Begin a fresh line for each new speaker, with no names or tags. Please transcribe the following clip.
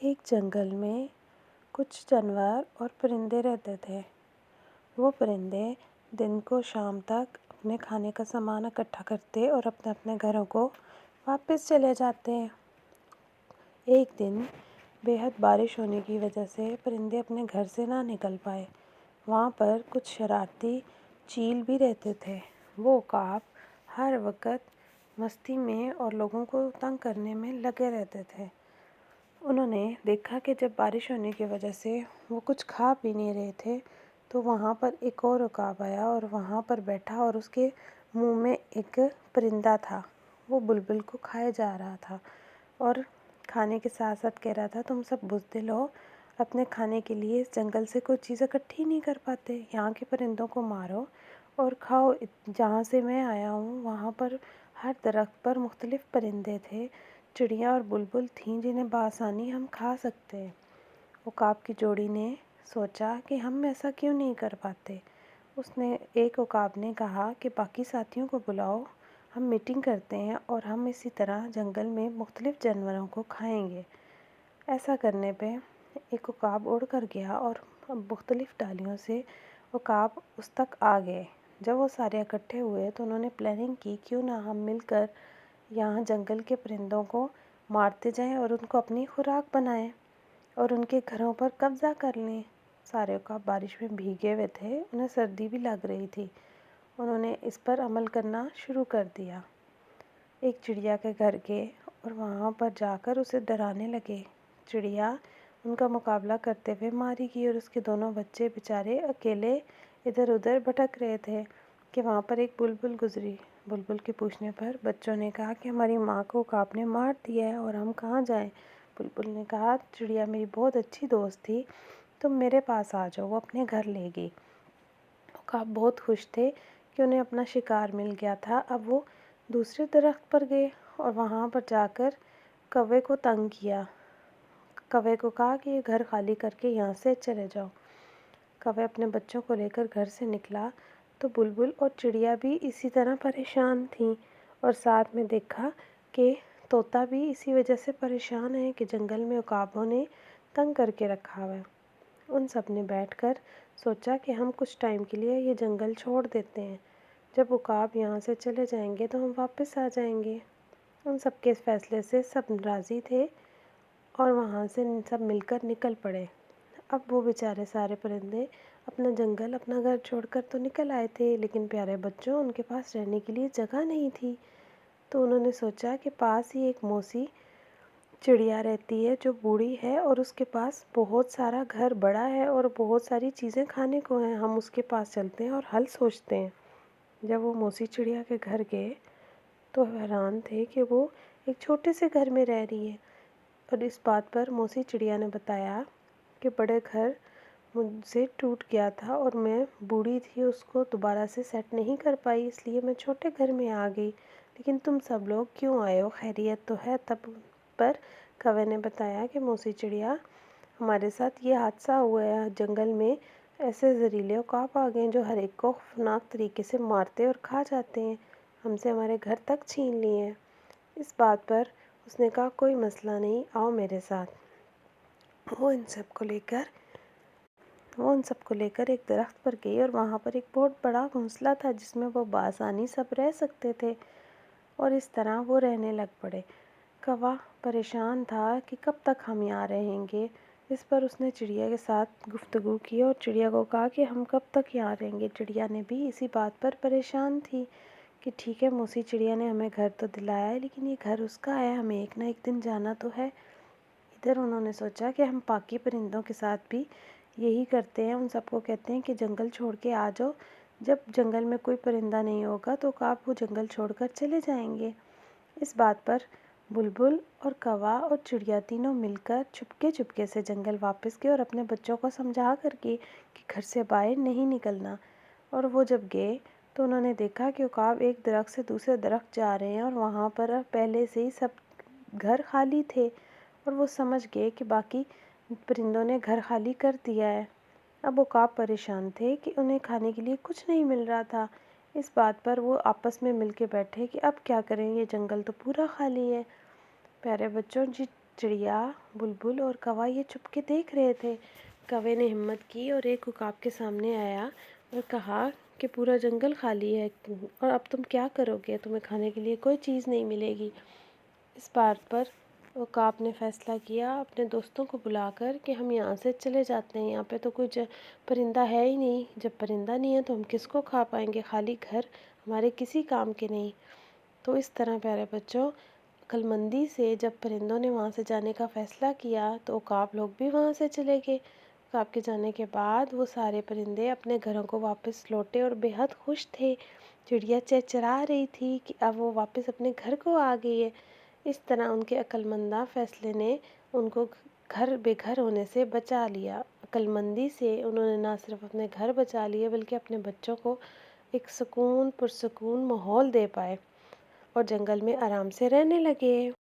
ایک جنگل میں کچھ جانور اور پرندے رہتے تھے۔ وہ پرندے دن کو شام تک اپنے کھانے کا سامان اکٹھا کرتے اور اپنے اپنے گھروں کو واپس چلے جاتے۔ ایک دن بے حد بارش ہونے کی وجہ سے پرندے اپنے گھر سے نہ نکل پائے۔ وہاں پر کچھ شرارتی چیل بھی رہتے تھے۔ وہ عقاب ہر وقت مستی میں اور لوگوں کو تنگ کرنے میں لگے رہتے تھے۔ انہوں نے دیکھا کہ جب بارش ہونے کی وجہ سے وہ کچھ کھا پی نہیں رہے تھے تو وہاں پر ایک اور عقاب آیا اور وہاں پر بیٹھا اور اس کے منہ میں ایک پرندہ تھا۔ وہ بلبل کو کھائے جا رہا تھا اور کھانے کے ساتھ ساتھ کہہ رہا تھا، تم سب بزدل ہو، اپنے کھانے کے لیے اس جنگل سے کوئی چیز اکٹھی نہیں کر پاتے، یہاں کے پرندوں کو مارو اور کھاؤ۔ جہاں سے میں آیا ہوں وہاں پر ہر درخت پر مختلف پرندے تھے، چڑیاں اور بلبل تھیں جنہیں بآسانی ہم کھا سکتے ہیں۔ عقاب کی جوڑی نے سوچا کہ ہم ایسا کیوں نہیں کر پاتے۔ ایک عقاب نے کہا کہ باقی ساتھیوں کو بلاؤ، ہم میٹنگ کرتے ہیں اور ہم اسی طرح جنگل میں مختلف جانوروں کو کھائیں گے۔ ایسا کرنے پہ ایک عقاب اڑ کر گیا اور مختلف ڈالیوں سے عقاب اس تک آ گئے۔ جب وہ سارے اکٹھے ہوئے تو انہوں نے پلاننگ کی، کیوں نہ ہم مل کر یہاں جنگل کے پرندوں کو مارتے جائیں اور ان کو اپنی خوراک بنائیں اور ان کے گھروں پر قبضہ کر لیں۔ سارے عقاب بارش میں بھیگے ہوئے تھے، انہیں سردی بھی لگ رہی تھی۔ انہوں نے اس پر عمل کرنا شروع کر دیا۔ ایک چڑیا کے گھر گئے اور وہاں پر جا کر اسے ڈرانے لگے۔ چڑیا ان کا مقابلہ کرتے ہوئے ماری گئی اور اس کے دونوں بچے بیچارے اکیلے ادھر ادھر بھٹک رہے تھے کہ وہاں پر ایک بلبل گزری۔ بلبل کے پوچھنے پر بچوں نے کہا کہ ہماری ماں کو عقاب نے مار دیا ہے اور ہم کہاں جائیں؟ بلبل نے کہا، چڑیا میری بہت اچھی دوست تھی، تم میرے پاس آ جاؤ۔ وہ اپنے گھر لے گئی۔ عقاب بہت خوش تھے کہ انہیں اپنا شکار مل گیا تھا۔ اب وہ دوسرے درخت پر گئے اور وہاں پر جا کر کوے کو تنگ کیا۔ کوے کو کہا کہ یہ گھر خالی کر کے یہاں سے چلے جاؤ۔ کوے اپنے بچوں کو لے کر گھر سے نکلا تو بلبل اور چڑیا بھی اسی طرح پریشان تھیں اور ساتھ میں دیکھا کہ طوطا بھی اسی وجہ سے پریشان ہے کہ جنگل میں عقابوں نے تنگ کر کے رکھا ہوا ہے۔ ان سب نے بیٹھ کر سوچا کہ ہم کچھ ٹائم کے لیے یہ جنگل چھوڑ دیتے ہیں، جب عقاب یہاں سے چلے جائیں گے تو ہم واپس آ جائیں گے۔ ان سب کے اس فیصلے سے سب راضی تھے اور وہاں سے سب مل کر نکل پڑے۔ اب وہ بیچارے سارے پرندے اپنا جنگل، اپنا گھر چھوڑ کر تو نکل آئے تھے، لیکن پیارے بچوں، ان کے پاس رہنے کے لیے جگہ نہیں تھی۔ تو انہوں نے سوچا کہ پاس ہی ایک موسی چڑیا رہتی ہے جو بوڑھی ہے اور اس کے پاس بہت سارا گھر بڑا ہے اور بہت ساری چیزیں کھانے کو ہیں، ہم اس کے پاس چلتے ہیں اور حل سوچتے ہیں۔ جب وہ موسی چڑیا کے گھر گئے تو حیران تھے کہ وہ ایک چھوٹے سے گھر میں رہ رہی ہے، اور اس بات پر موسی چڑیا نے بتایا کہ بڑے گھر مجھ سے ٹوٹ گیا تھا اور میں بوڑھی تھی، اس کو دوبارہ سے سیٹ نہیں کر پائی، اس لیے میں چھوٹے گھر میں آ گئی۔ لیکن تم سب لوگ کیوں آئے ہو؟ خیریت تو ہے؟ تب پر کوے نے بتایا کہ موسی چڑیا، ہمارے ساتھ یہ حادثہ ہوا ہے، جنگل میں ایسے زہریلے عقاب آ گئے جو ہر ایک کو خوفناک طریقے سے مارتے اور کھا جاتے ہیں، ہم سے ہمارے گھر تک چھین لیے ہیں۔ اس بات پر اس نے کہا، کوئی مسئلہ نہیں، آؤ میرے ساتھ۔ وہ ان سب کو لے کر ایک درخت پر گئی اور وہاں پر ایک بہت بڑا گھونسلہ تھا جس میں وہ بآسانی سب رہ سکتے تھے، اور اس طرح وہ رہنے لگ پڑے۔ کوہ پریشان تھا کہ کب تک ہم یہاں رہیں گے۔ اس پر اس نے چڑیا کے ساتھ گفتگو کی اور چڑیا کو کہا کہ ہم کب تک یہاں رہیں گے۔ چڑیا نے بھی اسی بات پر پریشان تھی کہ ٹھیک ہے، موسی چڑیا نے ہمیں گھر تو دلایا ہے، لیکن یہ گھر اس کا ہے، ہمیں ایک نہ ایک دن جانا تو ہے۔ ادھر انہوں نے سوچا کہ ہم باقی پرندوں کے ساتھ بھی یہی کرتے ہیں، ان سب کو کہتے ہیں کہ جنگل چھوڑ کے آ جاؤ، جب جنگل میں کوئی پرندہ نہیں ہوگا تو عقاب وہ جنگل چھوڑ کر چلے جائیں گے۔ اس بات پر بلبل اور کوہ اور چڑیا تینوں مل کر چپکے سے جنگل واپس گئے اور اپنے بچوں کو سمجھا کر گئے کہ گھر سے باہر نہیں نکلنا۔ اور وہ جب گئے تو انہوں نے دیکھا کہ عقاب ایک درخت سے دوسرے درخت جا رہے ہیں اور وہاں پر پہلے سے ہی سب گھر خالی تھے، اور وہ سمجھ گئے کہ باقی پرندوں نے گھر خالی کر دیا ہے۔ اب عقاب پریشان تھے کہ انہیں کھانے کے لیے کچھ نہیں مل رہا تھا۔ اس بات پر وہ آپس میں مل کے بیٹھے کہ اب کیا کریں، یہ جنگل تو پورا خالی ہے۔ پیارے بچوں، چڑیا، بلبل اور کوا یہ چھپ کے دیکھ رہے تھے۔ کوے نے ہمت کی اور ایک عقاب کے سامنے آیا اور کہا کہ پورا جنگل خالی ہے اور اب تم کیا کرو گے؟ تمہیں کھانے کے لیے کوئی چیز نہیں ملے گی۔ اس بات پر عقاب نے فیصلہ کیا اپنے دوستوں کو بلا کر کہ ہم یہاں سے چلے جاتے ہیں، یہاں پہ تو کوئی پرندہ ہے ہی نہیں، جب پرندہ نہیں ہے تو ہم کس کو کھا پائیں گے، خالی گھر ہمارے کسی کام کے نہیں۔ تو اس طرح پیارے بچوں، عقل مندی سے جب پرندوں نے وہاں سے جانے کا فیصلہ کیا تو عقاب لوگ بھی وہاں سے چلے گئے۔ عقاب کے جانے کے بعد وہ سارے پرندے اپنے گھروں کو واپس لوٹے اور بے حد خوش تھے۔ چڑیا چہچہا رہی تھی کہ اب وہ واپس اپنے گھر کو آ گئی ہے۔ اس طرح ان کے عقل مندانہ فیصلے نے ان کو گھر بے گھر ہونے سے بچا لیا۔ عقل مندی سے انہوں نے نہ صرف اپنے گھر بچا لیے بلکہ اپنے بچوں کو ایک پرسکون ماحول دے پائے اور جنگل میں آرام سے رہنے لگے۔